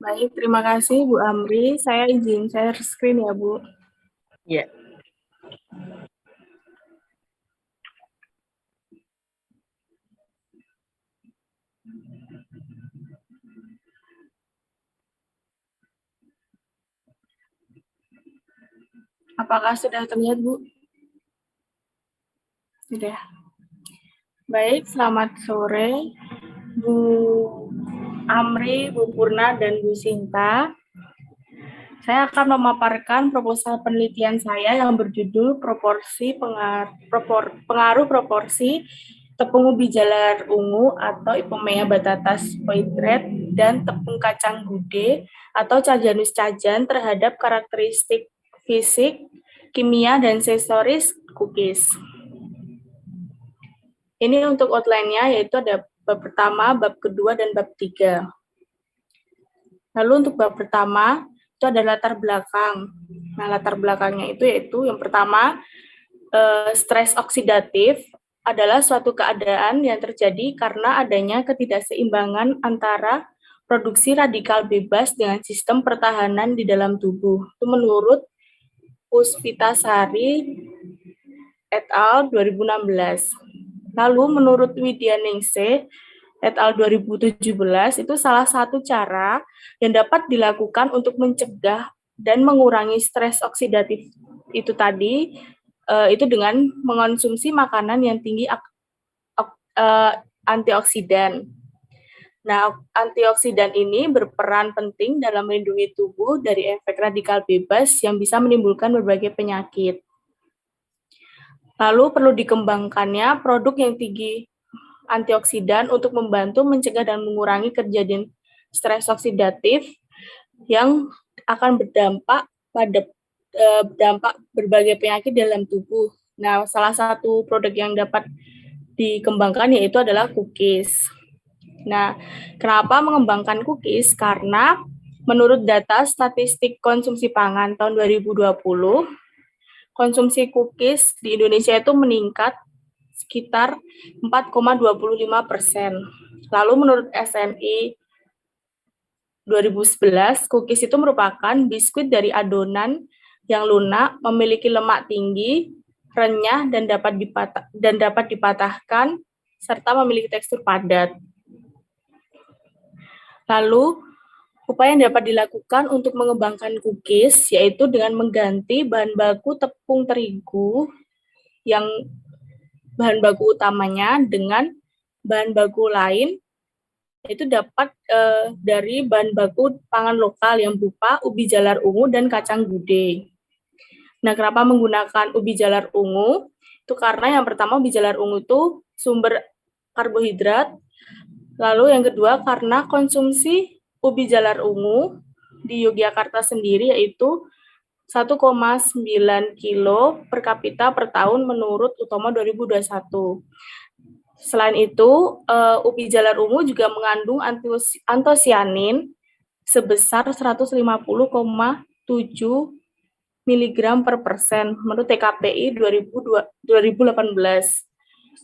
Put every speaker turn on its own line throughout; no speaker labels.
Baik, terima kasih Bu Amri. Saya izin share screen ya Bu.
Ya,
Apakah sudah terlihat Bu? Sudah. Baik, selamat sore Bu Amri, Bu Purna, dan Bu Sinta. Saya akan memaparkan proposal penelitian saya yang berjudul pengaruh proporsi tepung ubi jalar ungu atau Ipomoea batatas poitret dan tepung kacang gude atau Cajanus cajan terhadap karakteristik fisik, kimia, dan sensoris cookies. Ini untuk outline-nya, yaitu ada bab pertama, bab kedua, dan bab 3. Lalu untuk bab pertama, itu ada latar belakang. Nah, latar belakangnya itu yaitu yang pertama, stres oksidatif adalah suatu keadaan yang terjadi karena adanya ketidakseimbangan antara produksi radikal bebas dengan sistem pertahanan di dalam tubuh. Itu menurut Puspitasari et al. 2016. Lalu menurut Widyaningsih et al. 2017, itu salah satu cara yang dapat dilakukan untuk mencegah dan mengurangi stres oksidatif itu tadi, itu dengan mengonsumsi makanan yang tinggi antioksidan. Nah, antioksidan ini berperan penting dalam melindungi tubuh dari efek radikal bebas yang bisa menimbulkan berbagai penyakit. Lalu perlu dikembangkannya produk yang tinggi antioksidan untuk membantu mencegah dan mengurangi kejadian stres oksidatif yang akan berdampak pada dampak berbagai penyakit dalam tubuh. Nah, salah satu produk yang dapat dikembangkan yaitu adalah cookies. Nah, kenapa mengembangkan cookies? Karena menurut data statistik konsumsi pangan tahun 2020, konsumsi cookies di Indonesia itu meningkat sekitar 4,25%. Lalu menurut SNI 2011, cookies itu merupakan biskuit dari adonan yang lunak, memiliki lemak tinggi, renyah, dan dapat dipatahkan, serta memiliki tekstur padat. Lalu, upaya yang dapat dilakukan untuk mengembangkan cookies yaitu dengan mengganti bahan baku tepung terigu yang bahan baku utamanya dengan bahan baku lain, yaitu dapat dari bahan baku pangan lokal yang berupa ubi jalar ungu dan kacang gude. Nah, kenapa menggunakan ubi jalar ungu? Itu karena yang pertama ubi jalar ungu itu sumber karbohidrat. Lalu yang kedua karena konsumsi ubi jalar ungu di Yogyakarta sendiri yaitu 1,9 kilo per kapita per tahun menurut Utomo 2021. Selain itu, ubi jalar ungu juga mengandung antosianin sebesar 150,7 miligram per persen menurut TKPI 2018.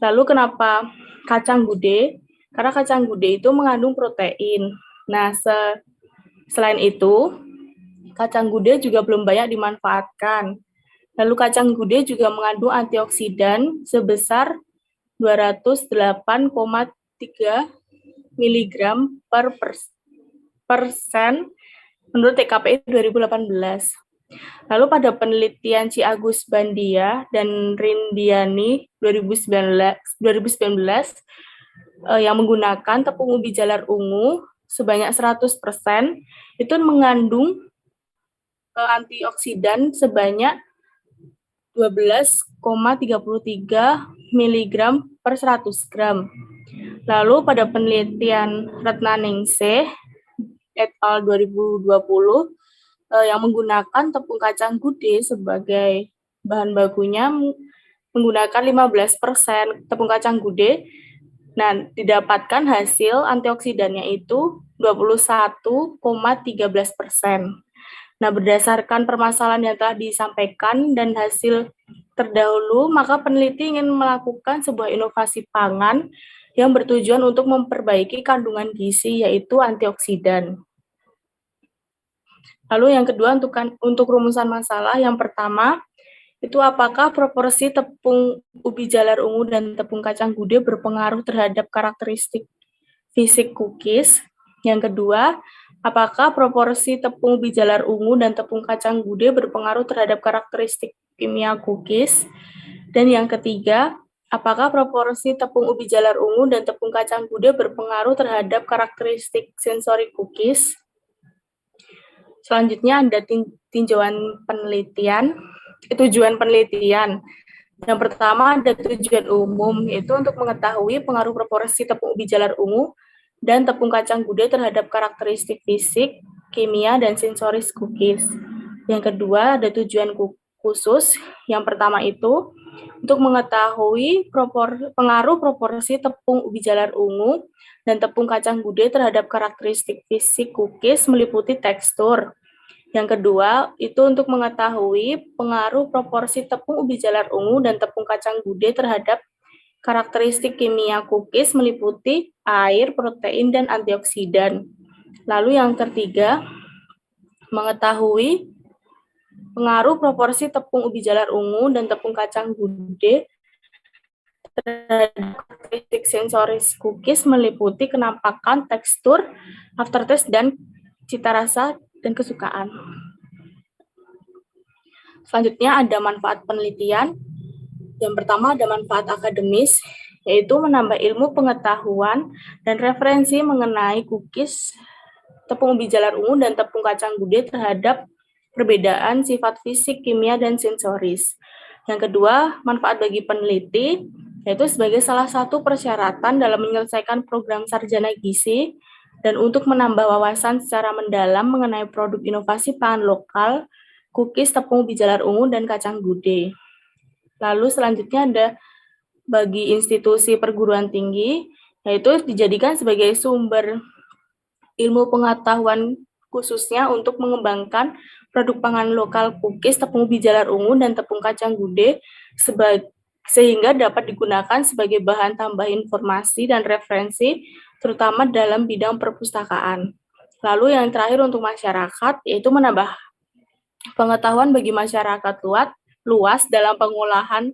Lalu kenapa kacang gude? Karena kacang gude itu mengandung protein. Nah, selain itu, kacang gude juga belum banyak dimanfaatkan. Lalu kacang gude juga mengandung antioksidan sebesar 208,3 miligram per persen menurut TKPI 2018. Lalu pada penelitian Ci Agus Bandia dan Rindiani 2019 yang menggunakan tepung ubi jalar ungu sebanyak 100% itu mengandung antioksidan sebanyak 12,33 miligram per 100 gram. Lalu pada penelitian Ratnaningsih et al. 2020 yang menggunakan tepung kacang gude sebagai bahan bakunya menggunakan 15% tepung kacang gude. Nah, didapatkan hasil antioksidannya itu 21,13%. Nah, berdasarkan permasalahan yang telah disampaikan dan hasil terdahulu, maka peneliti ingin melakukan sebuah inovasi pangan yang bertujuan untuk memperbaiki kandungan gizi, yaitu antioksidan. Lalu yang kedua untuk rumusan masalah, yang pertama itu apakah proporsi tepung ubi jalar ungu dan tepung kacang gude berpengaruh terhadap karakteristik fisik cookies? Yang kedua, apakah proporsi tepung ubi jalar ungu dan tepung kacang gude berpengaruh terhadap karakteristik kimia cookies? Dan yang ketiga, apakah proporsi tepung ubi jalar ungu dan tepung kacang gude berpengaruh terhadap karakteristik sensori cookies? Selanjutnya ada tinjauan penelitian, tujuan penelitian. Yang pertama ada tujuan umum, yaitu untuk mengetahui pengaruh proporsi tepung ubi jalar ungu dan tepung kacang gude terhadap karakteristik fisik, kimia, dan sensoris cookies. Yang kedua ada tujuan khusus. Yang pertama itu untuk mengetahui pengaruh proporsi tepung ubi jalar ungu dan tepung kacang gude terhadap karakteristik fisik cookies meliputi tekstur. Yang kedua, itu untuk mengetahui pengaruh proporsi tepung ubi jalar ungu dan tepung kacang gude terhadap karakteristik kimia cookies meliputi air, protein, dan antioksidan. Lalu yang ketiga, mengetahui pengaruh proporsi tepung ubi jalar ungu dan tepung kacang gude terhadap karakteristik sensoris cookies meliputi kenampakan, tekstur, aftertaste, dan cita rasa dan kesukaan. Selanjutnya ada manfaat penelitian. Yang pertama ada manfaat akademis, yaitu menambah ilmu pengetahuan dan referensi mengenai cookies, tepung ubi jalar ungu, dan tepung kacang gude terhadap perbedaan sifat fisik, kimia, dan sensoris. Yang kedua, manfaat bagi peneliti, yaitu sebagai salah satu persyaratan dalam menyelesaikan program sarjana gizi dan untuk menambah wawasan secara mendalam mengenai produk inovasi pangan lokal, cookies, tepung ubi jalar ungu, dan kacang gude. Lalu selanjutnya ada bagi institusi perguruan tinggi, yaitu dijadikan sebagai sumber ilmu pengetahuan khususnya untuk mengembangkan produk pangan lokal cookies, tepung ubi jalar ungu, dan tepung kacang gude sehingga dapat digunakan sebagai bahan tambah informasi dan referensi, terutama dalam bidang perpustakaan. Lalu yang terakhir untuk masyarakat, yaitu menambah pengetahuan bagi masyarakat luas dalam pengolahan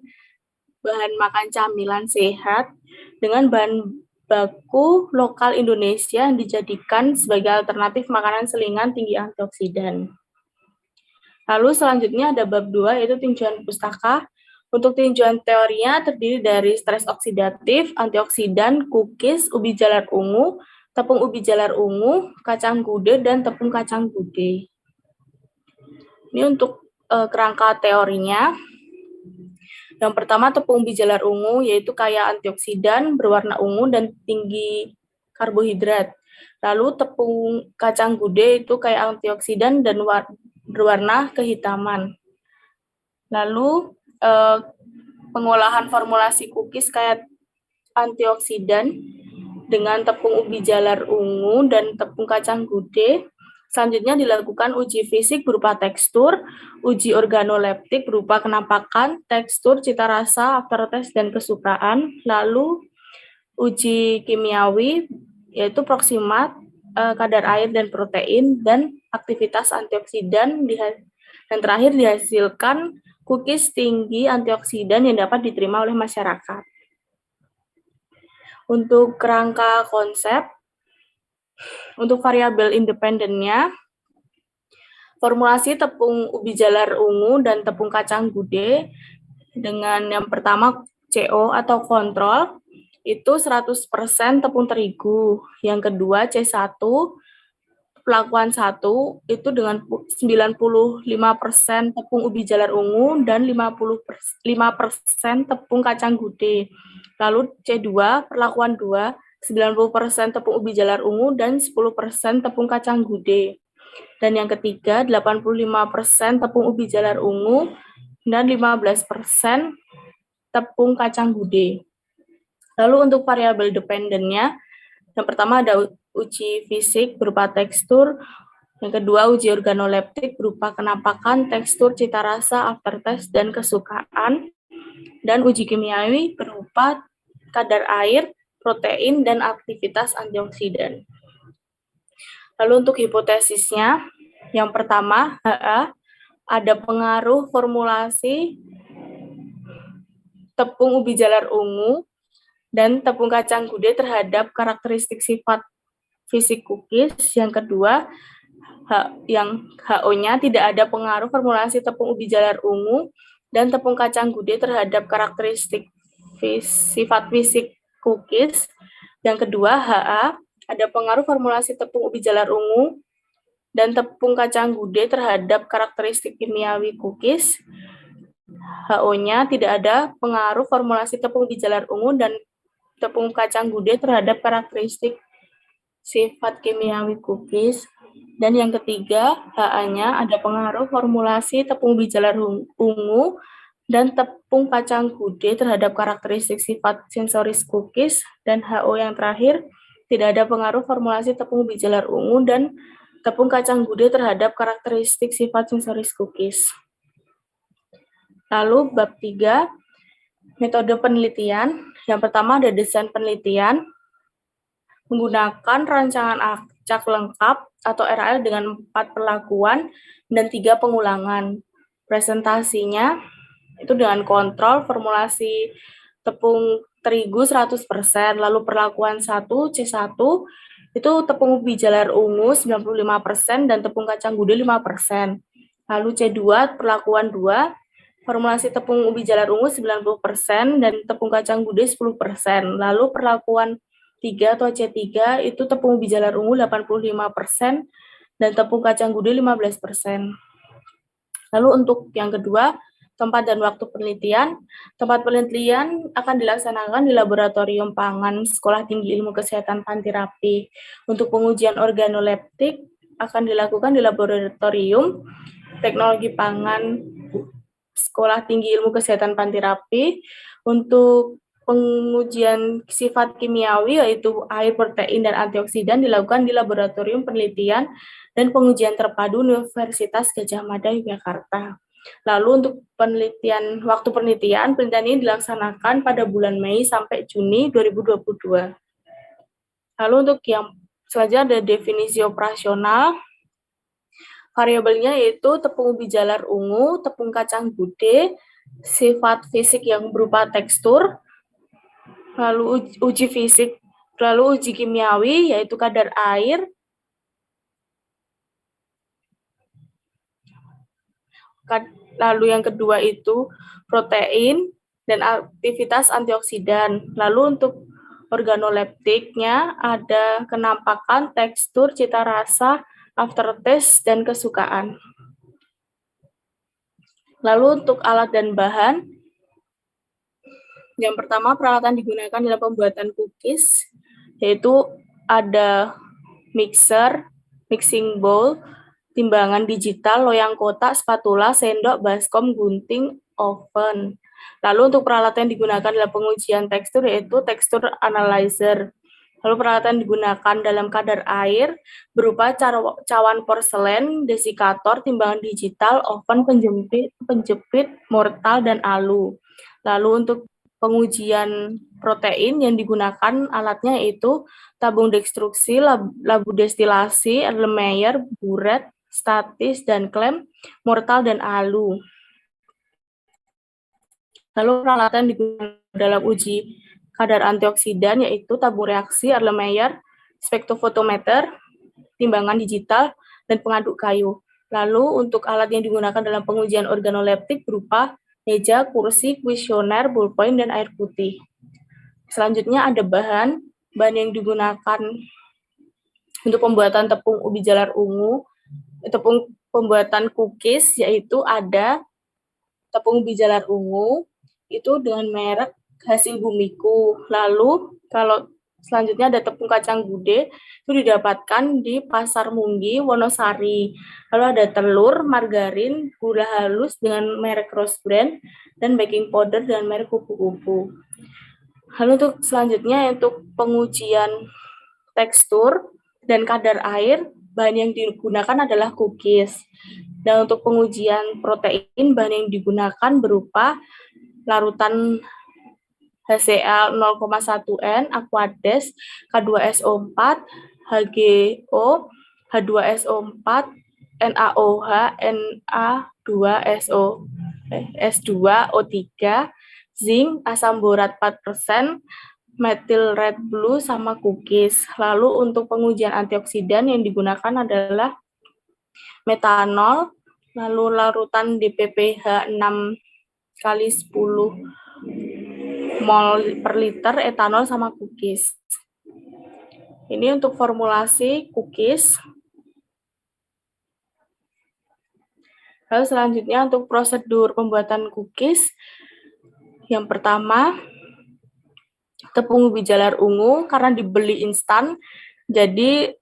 bahan makan camilan sehat dengan bahan baku lokal Indonesia yang dijadikan sebagai alternatif makanan selingan tinggi antioksidan. Lalu selanjutnya ada bab 2, yaitu tinjauan pustaka. Untuk tinjauan teorinya terdiri dari stres oksidatif, antioksidan, cookies, ubi jalar ungu, tepung ubi jalar ungu, kacang gude, dan tepung kacang gude. Ini untuk kerangka teorinya. Yang pertama tepung ubi jalar ungu, yaitu kaya antioksidan, berwarna ungu, dan tinggi karbohidrat. Lalu tepung kacang gude itu kaya antioksidan dan berwarna kehitaman. Lalu pengolahan formulasi cookies kaya antioksidan dengan tepung ubi jalar ungu dan tepung kacang gude. Selanjutnya dilakukan uji fisik berupa tekstur, uji organoleptik berupa kenampakan, tekstur, cita rasa, aftertaste, dan kesukaan. Lalu uji kimiawi yaitu proksimat, kadar air dan protein, dan aktivitas antioksidan. Dan terakhir dihasilkan cookies tinggi antioksidan yang dapat diterima oleh masyarakat. Untuk kerangka konsep, untuk variabel independennya, formulasi tepung ubi jalar ungu dan tepung kacang gude dengan yang pertama CO atau kontrol, itu 100% tepung terigu. Yang kedua C1, pelakuan 1 itu dengan 95% tepung ubi jalar ungu dan 55% tepung kacang gude. Lalu C2, perlakuan 2, 90% tepung ubi jalar ungu dan 10% tepung kacang gude. Dan yang ketiga, 85% tepung ubi jalar ungu dan 15% tepung kacang gude. Lalu untuk variabel dependennya, yang pertama ada uji fisik berupa tekstur, yang kedua uji organoleptik berupa kenampakan, tekstur, cita rasa, aftertaste, dan kesukaan, dan uji kimiawi berupa kadar air, protein, dan aktivitas antioksidan. Lalu untuk hipotesisnya, Yang pertama, HA, ada pengaruh formulasi tepung ubi jalar ungu dan tepung kacang gude terhadap karakteristik sifat fisik cookies. Yang kedua, yang HO-nya tidak ada pengaruh formulasi tepung ubi jalar ungu dan tepung kacang gude terhadap karakteristik sifat fisik cookies. Yang kedua, HA, ada pengaruh formulasi tepung ubi jalar ungu dan tepung kacang gude terhadap karakteristik kimiawi cookies. HO-nya tidak ada pengaruh formulasi tepung ubi jalar ungu dan tepung kacang gude terhadap karakteristik sifat kimiawi cookies. Dan yang ketiga, HA-nya ada pengaruh formulasi tepung ubi jalar ungu dan tepung kacang gude terhadap karakteristik sifat sensoris cookies. Dan HO yang terakhir, tidak ada pengaruh formulasi tepung ubi jalar ungu dan tepung kacang gude terhadap karakteristik sifat sensoris cookies. Lalu bab 3, metode penelitian. Yang pertama ada desain penelitian menggunakan rancangan acak lengkap atau RAL dengan 4 perlakuan dan 3 pengulangan. Presentasinya itu dengan kontrol formulasi tepung terigu 100%, lalu perlakuan 1 C1 itu tepung ubi jalar ungu 95% dan tepung kacang gude 5%. Lalu C2 perlakuan 2 formulasi tepung ubi jalar ungu 90% dan tepung kacang gude 10%. Lalu perlakuan 3 atau C3 itu tepung ubi jalar ungu 85% dan tepung kacang gude 15%. Lalu untuk yang kedua, tempat dan waktu penelitian. Tempat penelitian akan dilaksanakan di Laboratorium Pangan Sekolah Tinggi Ilmu Kesehatan Pantirapi. Untuk pengujian organoleptik akan dilakukan di Laboratorium Teknologi Pangan Sekolah Tinggi Ilmu Kesehatan Pantirapi. Untuk pengujian sifat kimiawi yaitu air, protein, dan antioksidan dilakukan di Laboratorium Penelitian dan Pengujian Terpadu Universitas Gadjah Mada Yogyakarta. Lalu untuk waktu penelitian ini dilaksanakan pada bulan Mei sampai Juni 2022. Lalu untuk yang selanjutnya ada definisi operasional. Variabelnya yaitu tepung ubi jalar ungu, tepung kacang gude, sifat fisik yang berupa tekstur, lalu uji fisik, lalu uji kimiawi yaitu kadar air, lalu yang kedua itu protein dan aktivitas antioksidan. Lalu untuk organoleptiknya ada kenampakan, tekstur, cita rasa, aftertaste, dan kesukaan. Lalu untuk alat dan bahan, yang pertama peralatan digunakan dalam pembuatan cookies, yaitu ada mixer, mixing bowl, timbangan digital, loyang kotak, spatula, sendok, baskom, gunting, oven. Lalu untuk peralatan yang digunakan dalam pengujian tekstur yaitu tekstur analyzer. Lalu peralatan digunakan dalam kadar air berupa cawan porselen, desikator, timbangan digital, oven, penjepit, mortal, dan alu. Lalu untuk pengujian protein yang digunakan alatnya yaitu tabung dekstruksi, labu destilasi, Erlenmeyer, buret, statis, dan klem, mortal, dan alu. Lalu peralatan digunakan dalam uji kadar antioksidan yaitu tabung reaksi, Erlenmeyer, spektrofotometer, timbangan digital, dan pengaduk kayu. Lalu untuk alat yang digunakan dalam pengujian organoleptik berupa meja, kursi, kuesioner, ballpoint, dan air putih. Selanjutnya ada bahan yang digunakan untuk pembuatan tepung ubi jalar ungu, tepung pembuatan cookies, yaitu ada tepung ubi jalar ungu, itu dengan merek Hasil Bumiku. Lalu kalau selanjutnya ada tepung kacang gude, itu didapatkan di Pasar Munggi, Wonosari. Lalu ada telur, margarin, gula halus dengan merek Rose Brand, dan baking powder dengan merek kupu-kupu. Lalu untuk selanjutnya untuk pengujian tekstur dan kadar air, bahan yang digunakan adalah cookies. Dan untuk pengujian protein, bahan yang digunakan berupa larutan HCl 0,1N, Aquades, K2SO4, HGO, H2SO4, NaOH, Na2SO, S2O3, zinc, asam borat 4%, methyl red blue, sama cookies. Lalu untuk pengujian antioksidan yang digunakan adalah metanol, lalu larutan DPPH 6 kali 10 mol per liter, etanol, sama cookies. Ini untuk formulasi cookies. Lalu selanjutnya untuk prosedur pembuatan cookies. Yang pertama, tepung ubi jalar ungu karena dibeli instan, jadi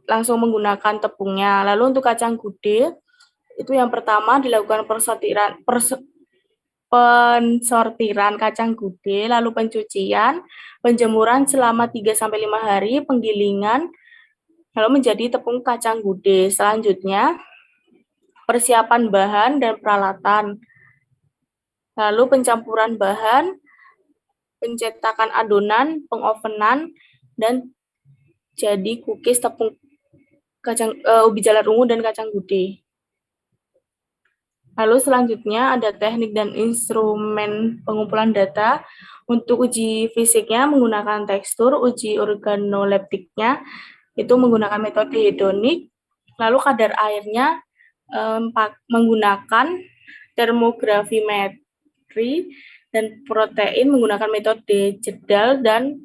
langsung menggunakan tepungnya. Lalu untuk kacang gude, itu yang pertama dilakukan pensortiran kacang gude, lalu pencucian, penjemuran selama 3-5 hari, penggilingan, lalu menjadi tepung kacang gude. Selanjutnya, persiapan bahan dan peralatan, lalu pencampuran bahan, pencetakan adonan, pengovenan, dan jadi cookies tepung ubi jalar ungu dan kacang gude. Lalu selanjutnya ada teknik dan instrumen pengumpulan data. Untuk uji fisiknya menggunakan tekstur, uji organoleptiknya itu menggunakan metode hedonik, lalu kadar airnya menggunakan termografimetri, dan protein menggunakan metode jedal, dan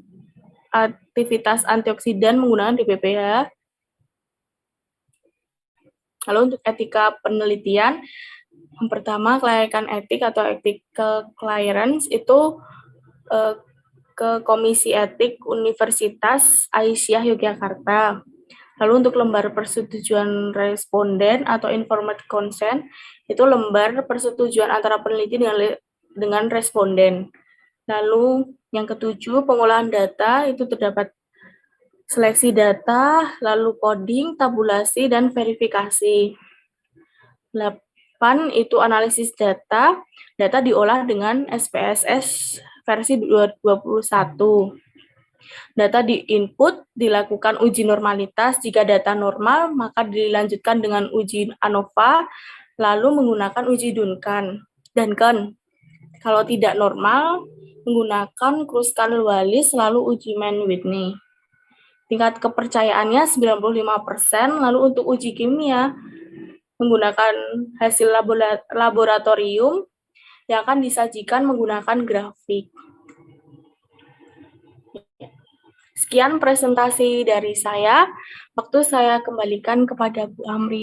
aktivitas antioksidan menggunakan DPPH. Lalu untuk etika penelitian, yang pertama kelayakan etik atau ethical clearance itu ke Komisi Etik Universitas Aisyah Yogyakarta. Lalu untuk lembar persetujuan responden atau informed consent, itu lembar persetujuan antara peneliti dengan responden. Lalu yang ketujuh, pengolahan data, itu terdapat seleksi data, lalu coding, tabulasi, dan verifikasi. 8, itu analisis data, data diolah dengan SPSS versi 21. Data di-input, dilakukan uji normalitas. Jika data normal, maka dilanjutkan dengan uji ANOVA, lalu menggunakan uji Duncan. Kalau tidak normal, menggunakan Kruskal-Wallis, lalu uji Mann-Whitney. Tingkat kepercayaannya 95%, lalu untuk uji kimia, menggunakan hasil laboratorium yang akan disajikan menggunakan grafik. Sekian presentasi dari saya. Waktu saya kembalikan kepada Bu Amri.